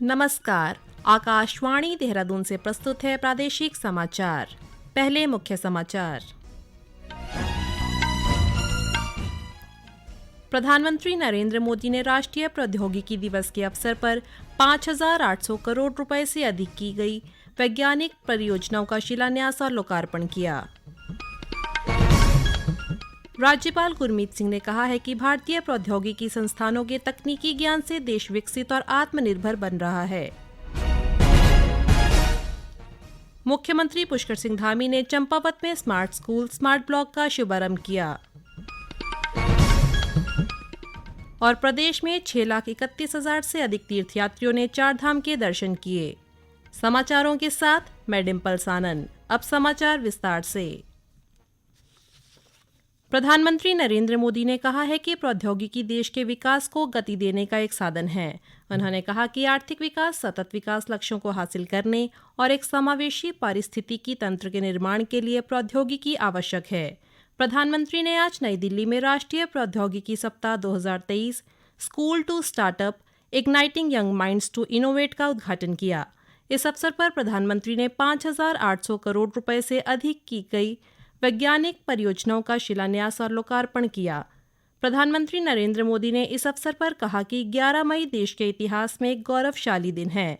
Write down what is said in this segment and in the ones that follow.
नमस्कार। आकाशवाणी देहरादून से प्रस्तुत है प्रादेशिक समाचार। पहले मुख्य समाचार। प्रधानमंत्री नरेंद्र मोदी ने राष्ट्रीय प्रौद्योगिकी दिवस के अवसर पर 5,800 करोड़ रुपए से अधिक की गई वैज्ञानिक परियोजनाओं का शिलान्यास और लोकार्पण किया। राज्यपाल गुरमीत सिंह ने कहा है कि भारतीय प्रौद्योगिकी संस्थानों के तकनीकी ज्ञान से देश विकसित और आत्मनिर्भर बन रहा है। मुख्यमंत्री पुष्कर सिंह धामी ने चंपावत में स्मार्ट स्कूल स्मार्ट ब्लॉक का शुभारंभ किया। और प्रदेश में 6,31,000 से अधिक तीर्थयात्रियों ने चारधाम के दर्शन किए। समाचारों के साथ मैं डिम्पल सानन। अब समाचार विस्तार से। प्रधानमंत्री नरेंद्र मोदी ने कहा है कि प्रौद्योगिकी देश के विकास को गति देने का एक साधन है। उन्होंने कहा कि आर्थिक विकास सतत विकास लक्ष्यों को हासिल करने और एक समावेशी पारिस्थितिकी तंत्र के निर्माण के लिए प्रौद्योगिकी आवश्यक है। प्रधानमंत्री ने आज नई दिल्ली में राष्ट्रीय प्रौद्योगिकी सप्ताह 2023 school to startup igniting young minds to innovate का उद्घाटन किया। इस अवसर पर प्रधानमंत्री ने 5,800 करोड़ रुपए से अधिक की गई वैज्ञानिक परियोजनाओं का शिलान्यास और लोकार्पण किया। प्रधानमंत्री नरेंद्र मोदी ने इस अवसर पर कहा कि 11 मई देश के इतिहास में एक गौरवशाली दिन है,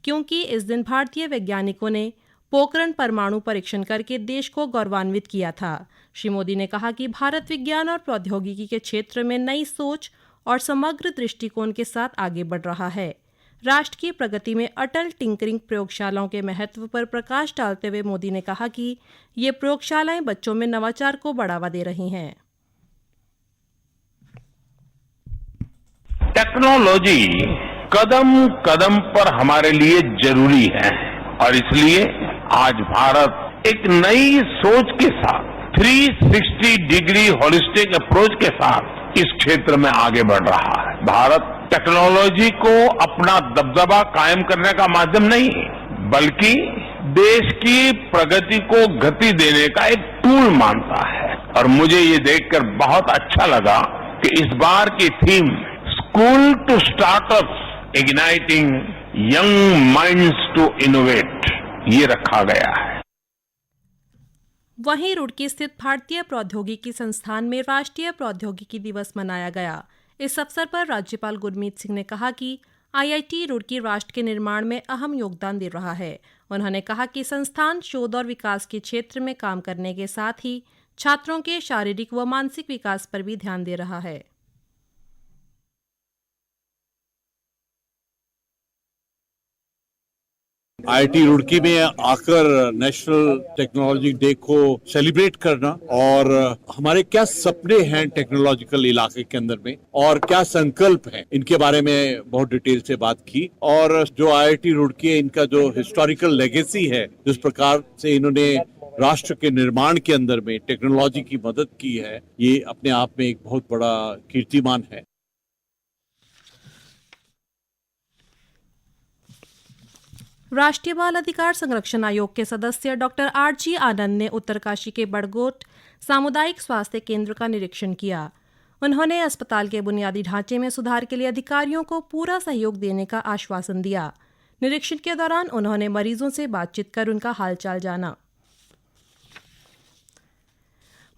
क्योंकि इस दिन भारतीय वैज्ञानिकों ने पोखरण परमाणु परीक्षण करके देश को गौरवान्वित किया था। श्री मोदी ने कहा कि भारत विज्ञान और प्रौद्योगिकी के क्षेत्र में नई सोच और समग्र दृष्टिकोण के साथ आगे बढ़ रहा है। राष्ट्र की प्रगति में अटल टिंकरिंग प्रयोगशालाओं के महत्व पर प्रकाश डालते हुए मोदी ने कहा कि ये प्रयोगशालाएं बच्चों में नवाचार को बढ़ावा दे रही हैं। टेक्नोलॉजी कदम कदम पर हमारे लिए जरूरी है और इसलिए आज भारत एक नई सोच के साथ 360 डिग्री होलिस्टिक अप्रोच के साथ इस क्षेत्र में आगे बढ़ रहा है। भारत टेक्नोलॉजी को अपना दबदबा कायम करने का माध्यम नहीं, बल्कि देश की प्रगति को गति देने का एक टूल मानता है। और मुझे ये देखकर बहुत अच्छा लगा कि इस बार की theme school to startups igniting young minds to innovate ये रखा गया है। वहीं रुड़की स्थित भारतीय प्रौद्योगिकी संस्थान में राष्ट्रीय प्रौद्योगिकी दिवस मनाया गया। इस अवसर पर राज्यपाल गुरमीत सिंह ने कहा कि आईआईटी रुड़की राष्ट्र के निर्माण में अहम योगदान दे रहा है। उन्होंने कहा कि संस्थान शोध और विकास के क्षेत्र में काम करने के साथ ही छात्रों के शारीरिक व मानसिक विकास पर भी ध्यान दे रहा है। आईआईटी रुड़की में आकर नेशनल टेक्नोलॉजी डे को सेलिब्रेट करना और हमारे क्या सपने हैं टेक्नोलॉजिकल इलाके के अंदर में और क्या संकल्प है, इनके बारे में बहुत डिटेल से बात की। और जो आईआईटी रुड़की है, इनका जो हिस्टोरिकल लेगेसी है, जिस प्रकार से इन्होंने राष्ट्र के निर्माण के अंदर में टेक्नोलॉजी की मदद की है, ये अपने आप में एक बहुत बड़ा कीर्तिमान है। राष्ट्रीय बाल अधिकार संरक्षण आयोग के सदस्य डॉक्टर आरजी आनंद ने उत्तरकाशी के बड़गोट सामुदायिक स्वास्थ्य केंद्र का निरीक्षण किया। उन्होंने अस्पताल के बुनियादी ढांचे में सुधार के लिए अधिकारियों को पूरा सहयोग देने का आश्वासन दिया। निरीक्षण के दौरान उन्होंने मरीजों से बातचीत कर उनका हालचाल जाना।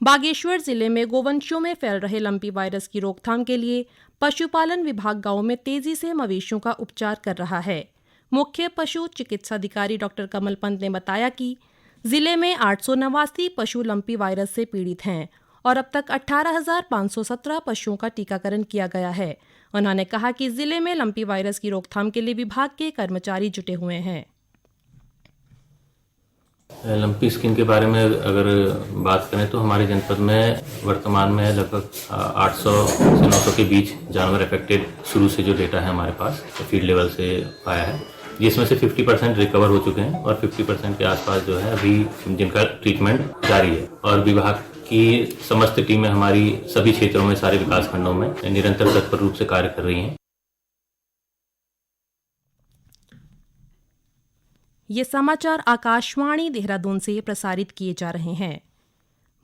बागेश्वर जिले में गोवंशियों में फैल रहे लंपी वायरस की रोकथाम के लिए पशुपालन विभाग गांव में तेजी से मवेशियों का उपचार कर रहा है। मुख्य पशु चिकित्सा अधिकारी डॉक्टर कमल पंत ने बताया कि जिले में 889 पशु लंपी वायरस से पीड़ित हैं और अब तक 18,517 पशुओं का टीकाकरण किया गया है। उन्होंने कहा कि जिले में लंपी वायरस की रोकथाम के लिए विभाग के कर्मचारी जुटे हुए हैं। लंपी स्किन के बारे में अगर बात करें तो हमारे जनपद में वर्तमान में लगभग 800 से 900 के बीच जानवर अफेक्टेड शुरू से जो डेटा है हमारे पास फील्ड लेवल से आया है, जिसमें से 50% रिकवर हो चुके हैं और 50% के आसपास जो है अभी जिनका ट्रीटमेंट जारी है। और विभाग की समस्त टीमें हमारी सभी क्षेत्रों में, सारे विकास खंडों में निरंतर तत्पर रूप से कार्य कर रही हैं। ये समाचार आकाशवाणी देहरादून से प्रसारित किए जा रहे हैं।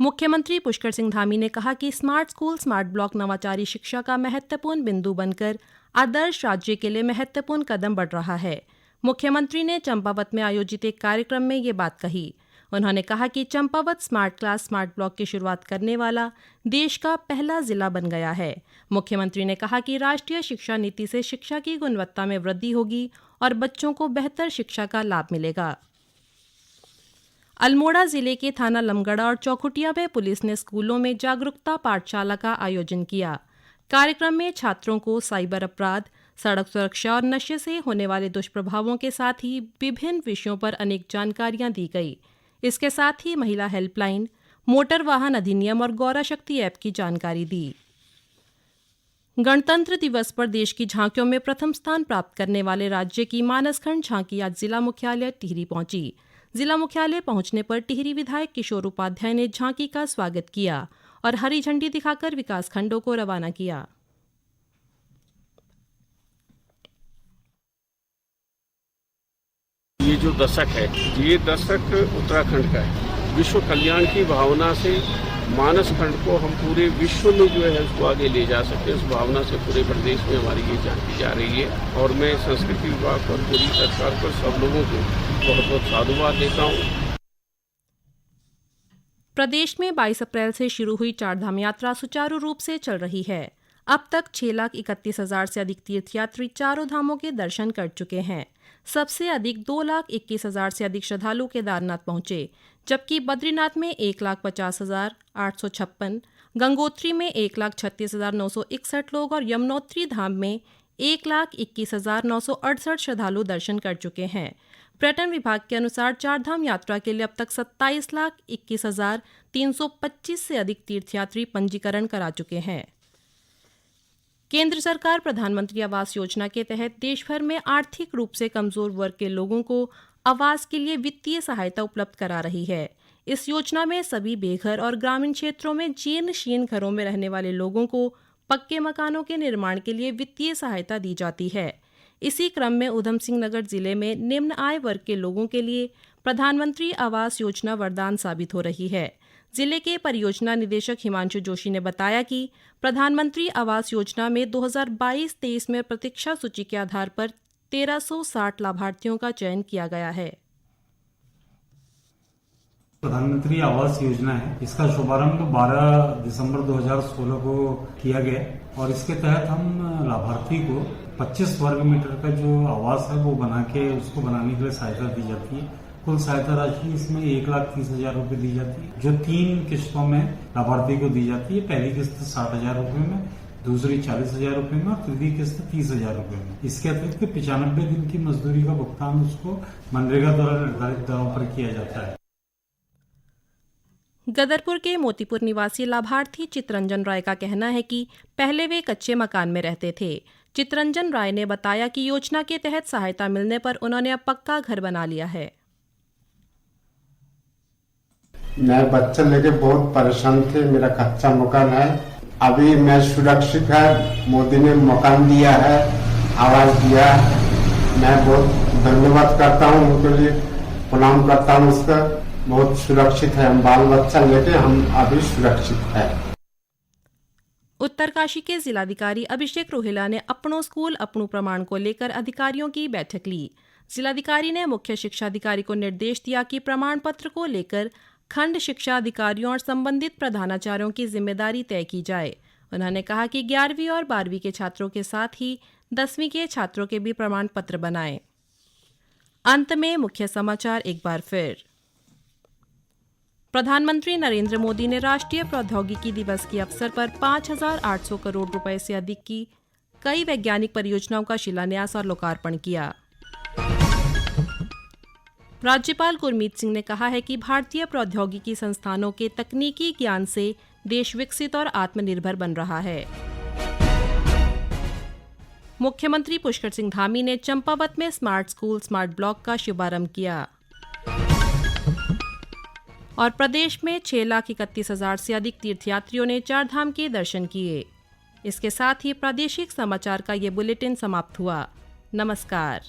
मुख्यमंत्री पुष्कर सिंह धामी ने कहा कि स्मार्ट स्कूल स्मार्ट ब्लॉक नवाचारी शिक्षा का महत्वपूर्ण बिंदु बनकर आदर्श राज्य के लिए महत्वपूर्ण कदम बढ़ रहा है। मुख्यमंत्री ने चंपावत में आयोजित एक कार्यक्रम में ये बात कही। उन्होंने कहा कि Champawat smart class smart block की शुरुआत करने वाला देश का पहला जिला बन गया है। मुख्यमंत्री ने कहा कि राष्ट्रीय शिक्षा नीति से शिक्षा की गुणवत्ता में वृद्धि होगी और बच्चों को बेहतर शिक्षा का लाभ मिलेगा। अल्मोड़ा जिले के थाना लमगड़ा और चौखुटिया में पुलिस ने स्कूलों में जागरूकता पाठशाला का आयोजन किया। कार्यक्रम में छात्रों को साइबर अपराध, सड़क सुरक्षा और नशे से होने वाले दुष्प्रभावों के साथ ही विभिन्न विषयों पर अनेक जानकारियां दी गई। इसके साथ ही महिला हेल्पलाइन, मोटर वाहन अधिनियम और गौरा शक्ति ऐप की जानकारी दी। गणतंत्र दिवस पर देश की झांकियों में प्रथम स्थान प्राप्त करने वाले राज्य की मानसखंड झांकी आज जिला मुख्यालय टिहरी पहुंची। जिला मुख्यालय पहुंचने पर टिहरी विधायक किशोर उपाध्याय ने झांकी का स्वागत किया और हरी झंडी दिखाकर विकासखंडों को रवाना किया। ये जो दशक है, ये दशक उत्तराखंड का है। विश्व कल्याण की भावना से मानस खंड को हम पूरे विश्व में जो है उसको आगे ले जा सकते हैं। उस भावना से पूरे प्रदेश में हमारी ये झांकी जा रही है और मैं संस्कृति विभाग पर, पूरी सरकार पर, सब लोगों को बहुत बहुत साधुवाद देता हूँ। प्रदेश में 22 अप्रैल से शुरू हुई चारधाम यात्रा सुचारू रूप से चल रही है। अब तक 6,31,000 से अधिक तीर्थयात्री चारों धामों के दर्शन कर चुके हैं। सबसे अधिक 2,21,000 से अधिक श्रद्धालु केदारनाथ पहुंचे, जबकि बद्रीनाथ में 1,50,856, गंगोत्री में 1,36,961 लोग और यमुनोत्री धाम में 1,21,968 श्रद्धालु दर्शन कर चुके हैं। पर्यटन विभाग के अनुसार चारधाम यात्रा के लिए अब तक 27,21,325 से अधिक तीर्थयात्री पंजीकरण करा चुके हैं। केंद्र सरकार प्रधानमंत्री आवास योजना के तहत देश भर में आर्थिक रूप से कमजोर वर्ग के लोगों को आवास के लिए वित्तीय सहायता उपलब्ध करा रही है। इस योजना में सभी बेघर और ग्रामीण क्षेत्रों में जीर्ण शीर्ण घरों में रहने वाले लोगों को पक्के मकानों के निर्माण के लिए वित्तीय सहायता दी जाती है। इसी क्रम में ऊधम सिंह नगर जिले में निम्न आय वर्ग के लोगों के लिए प्रधानमंत्री आवास योजना वरदान साबित हो रही है। जिले के परियोजना निदेशक हिमांशु जोशी ने बताया कि प्रधानमंत्री आवास योजना में 2022-23 में प्रतीक्षा सूची के आधार पर 1,360 लाभार्थियों का चयन किया गया है। प्रधानमंत्री आवास योजना है, इसका शुभारंभ 12 दिसंबर 2016 को किया गया और इसके तहत हम लाभार्थी को 25 वर्ग मीटर का जो आवास है वो बना के उसको बनाने के लिए सहायता दी जाती है। कुल सहायता राशि इसमें 1,30,000 रुपए दी जाती है, जो 3 किस्तों में लाभार्थी को दी जाती है। पहली किस्त 60,000 रुपए में, दूसरी 40,000 रुपए में और तृतीय किस्त 30,000 रुपए में। इसके अतिरिक्त 95 दिन की मजदूरी का भुगतान उसको मनरेगा द्वारा निर्धारित दरों पर किया जाता है। गदरपुर के मोतीपुर निवासी लाभार्थी चितरंजन राय का कहना है कि पहले वे कच्चे मकान में रहते थे। चितरंजन राय ने बताया कि योजना के तहत सहायता मिलने पर उन्होंने अब पक्का घर बना लिया है। मैं बच्चे लेके बहुत परेशान थे, मेरा कच्चा मकान है, अभी मैं सुरक्षित है। मोदी ने मकान दिया है, आवास दिया, मैं बहुत धन्यवाद करता हूँ, उनके लिए प्रणाम करता हूँ। उसका बहुत सुरक्षित है, हम बाल बच्चा लेके हम अभी सुरक्षित है। उत्तरकाशी के जिलाधिकारी अभिषेक रोहिला ने अपनों स्कूल अपनों प्रमाण को लेकर अधिकारियों की बैठक ली। जिलाधिकारी ने मुख्य शिक्षा अधिकारी को निर्देश दिया कि प्रमाण पत्र को लेकर खंड शिक्षा अधिकारियों और संबंधित प्रधानाचार्यों की जिम्मेदारी तय की जाए। उन्होंने कहा कि 11वीं और 12वीं के छात्रों के साथ ही 10वीं के छात्रों के भी प्रमाण पत्र बनाएं। अंत में मुख्य समाचार एक बार फिर। प्रधानमंत्री नरेंद्र मोदी ने राष्ट्रीय प्रौद्योगिकी दिवस के अवसर पर 5,800 करोड़ रुपए से अधिक की कई वैज्ञानिक परियोजनाओं का शिलान्यास और लोकार्पण किया। राज्यपाल गुरमीत सिंह ने कहा है कि भारतीय प्रौद्योगिकी संस्थानों के तकनीकी ज्ञान से देश विकसित और आत्मनिर्भर बन रहा है। मुख्यमंत्री पुष्कर सिंह धामी ने चंपावत में स्मार्ट स्कूल स्मार्ट ब्लॉक का शुभारंभ किया और प्रदेश में 6,31,000 से अधिक तीर्थयात्रियों ने चारधाम के दर्शन किए। इसके साथ ही प्रादेशिक समाचार का ये बुलेटिन समाप्त हुआ। नमस्कार।